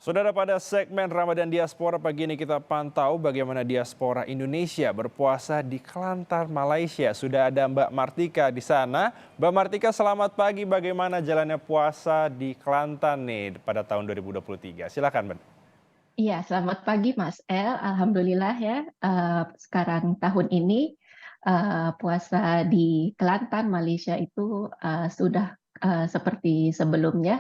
Saudara, pada segmen Ramadan Diaspora pagi ini kita pantau bagaimana diaspora Indonesia berpuasa di Kelantan, Malaysia. Sudah ada Mbak Martika di sana. Mbak Martika, selamat pagi. Bagaimana jalannya puasa di Kelantan nih pada tahun 2023? Silakan, Mbak. Iya, selamat pagi Mas El. Alhamdulillah ya, sekarang tahun ini puasa di Kelantan, Malaysia itu sudah seperti sebelumnya.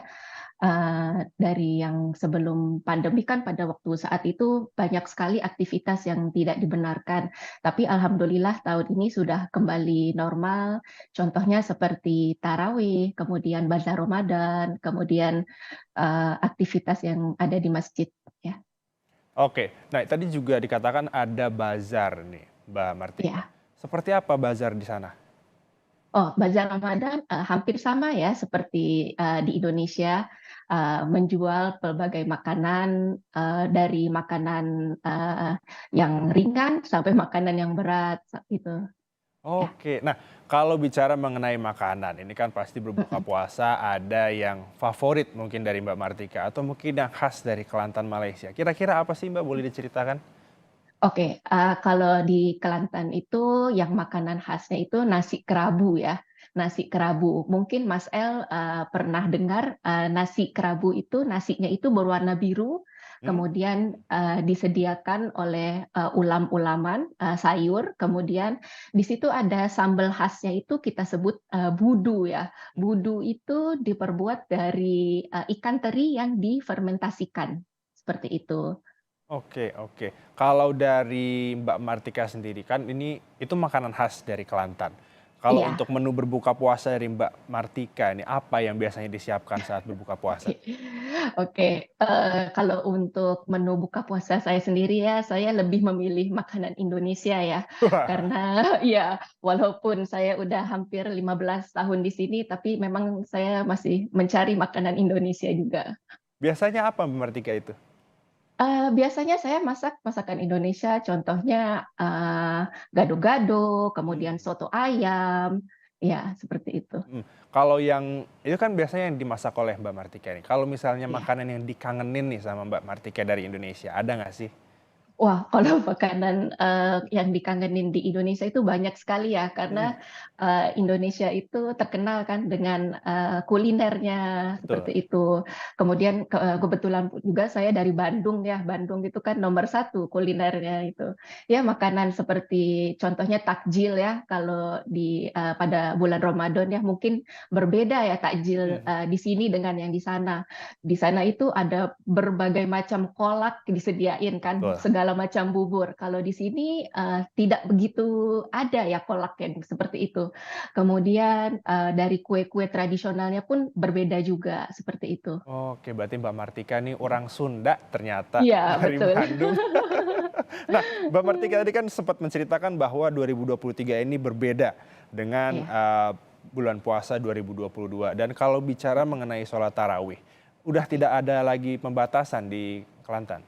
Dari yang sebelum pandemi kan pada waktu saat itu banyak sekali aktivitas yang tidak dibenarkan. Tapi Alhamdulillah tahun ini sudah kembali normal. Contohnya seperti tarawih, kemudian bazar Ramadan, kemudian aktivitas yang ada di masjid. Ya. Oke, nah tadi juga dikatakan ada bazar nih, Mbak Martika. Ya. Seperti apa bazar di sana? Oh, bazar Ramadan hampir sama ya seperti di Indonesia, menjual pelbagai makanan dari makanan yang ringan sampai makanan yang berat gitu ya. Oke, nah kalau bicara mengenai makanan, ini kan pasti berbuka Mm-mm. puasa ada yang favorit mungkin dari Mbak Martika atau mungkin yang khas dari Kelantan Malaysia. Kira-kira apa sih Mbak, boleh diceritakan? Oke, kalau di Kelantan itu yang makanan khasnya itu nasi kerabu ya. Nasi kerabu. Mungkin Mas El pernah dengar nasi kerabu itu nasinya itu berwarna biru, Hmm? kemudian disediakan oleh ulam-ulaman sayur, kemudian di situ ada sambal khasnya itu kita sebut budu ya. Budu itu diperbuat dari ikan teri yang difermentasikan seperti itu. Oke, oke. Kalau dari Mbak Martika sendiri kan ini itu makanan khas dari Kelantan. Kalau Iya. untuk menu berbuka puasa dari Mbak Martika ini apa yang biasanya disiapkan saat berbuka puasa? Oke, oke. Kalau untuk menu buka puasa saya sendiri ya, saya lebih memilih makanan Indonesia ya. Wah, Karena ya, walaupun saya udah hampir 15 tahun di sini, tapi memang saya masih mencari makanan Indonesia juga. biasanya apa Mbak Martika itu? Biasanya saya masak masakan Indonesia, contohnya gado-gado, kemudian Hmm. soto ayam, ya seperti itu. Kalau yang itu kan biasanya yang dimasak oleh Mbak Martika nih. Kalau misalnya Ya. makanan yang dikangenin nih sama Mbak Martika dari Indonesia, ada nggak sih? Wah, kalau makanan, yang dikangenin di Indonesia itu banyak sekali ya, Mhm, karena, Indonesia itu terkenal kan dengan, kulinernya seperti betul. itu. Kemudian kebetulan juga saya dari Bandung ya, Bandung itu kan nomor satu kulinernya itu. Ya makanan seperti contohnya takjil ya, kalau pada bulan Ramadan ya, mungkin berbeda ya takjil, Mhm, di sini dengan yang di sana. Di sana itu ada berbagai macam kolak disediain kan, betul. segala macam bubur. Kalau di sini tidak begitu ada ya kolak yang seperti itu. Kemudian dari kue-kue tradisionalnya pun berbeda juga seperti itu. Oke, berarti Mbak Martika nih orang Sunda ternyata Iya, dari betul. Bandung. Nah, Mbak Martika tadi kan sempat menceritakan bahwa 2023 ini berbeda dengan Iya. bulan puasa 2022. Dan kalau bicara mengenai sholat tarawih, udah tidak ada lagi pembatasan di Kelantan.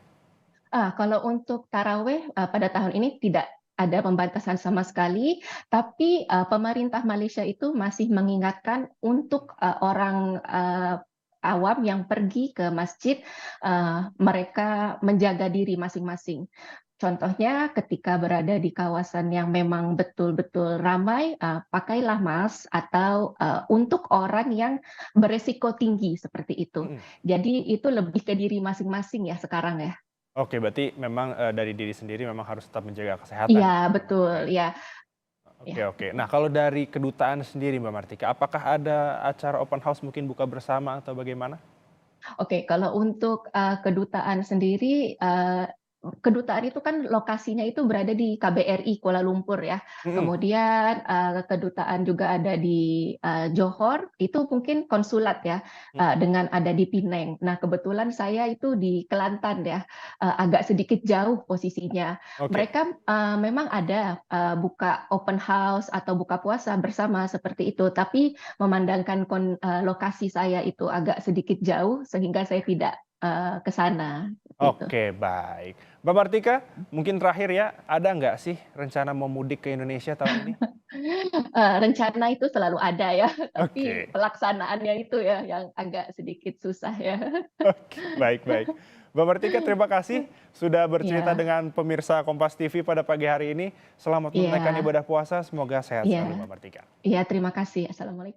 Kalau untuk tarawih, pada tahun ini tidak ada pembatasan sama sekali, tapi, pemerintah Malaysia itu masih mengingatkan untuk, orang, awam yang pergi ke masjid, mereka menjaga diri masing-masing. Contohnya ketika berada di kawasan yang memang betul-betul ramai, pakailah mask atau, untuk orang yang beresiko tinggi, seperti itu. Mhm. Jadi itu lebih ke diri masing-masing ya sekarang ya. Oke, berarti memang, dari diri sendiri memang harus tetap menjaga kesehatan Iya, ya, Mbak betul, Martika ya? ya, Oke, ya, oke. betul. Nah, kalau dari kedutaan sendiri Mbak Martika, apakah ada acara open house mungkin buka bersama atau bagaimana? Oke, kalau untuk, kedutaan sendiri, kedutaan itu kan lokasinya itu berada di KBRI Kuala Lumpur ya. Mhm, Kemudian, kedutaan juga ada di, Johor, itu mungkin konsulat ya, mhm, dengan ada di Penang. Nah, kebetulan saya itu di Kelantan ya, agak sedikit jauh posisinya. oke. Mereka, memang ada, buka open house atau buka puasa bersama seperti itu, tapi memandangkan lokasi saya itu agak sedikit jauh sehingga saya tidak, ke sana, gitu. Oke, baik. Mbak Martika, mungkin terakhir ya, ada nggak sih rencana mau mudik ke Indonesia tahun ini? Rencana itu selalu ada ya, tapi Oke, pelaksanaannya itu ya yang agak sedikit susah ya. oke, baik, baik. Mbak Martika, terima kasih sudah bercerita Ya, dengan pemirsa Kompas TV pada pagi hari ini. Selamat menunaikan iya, ibadah puasa, semoga sehat selalu iya, Mbak Martika. iya, terima kasih. Assalamualaikum.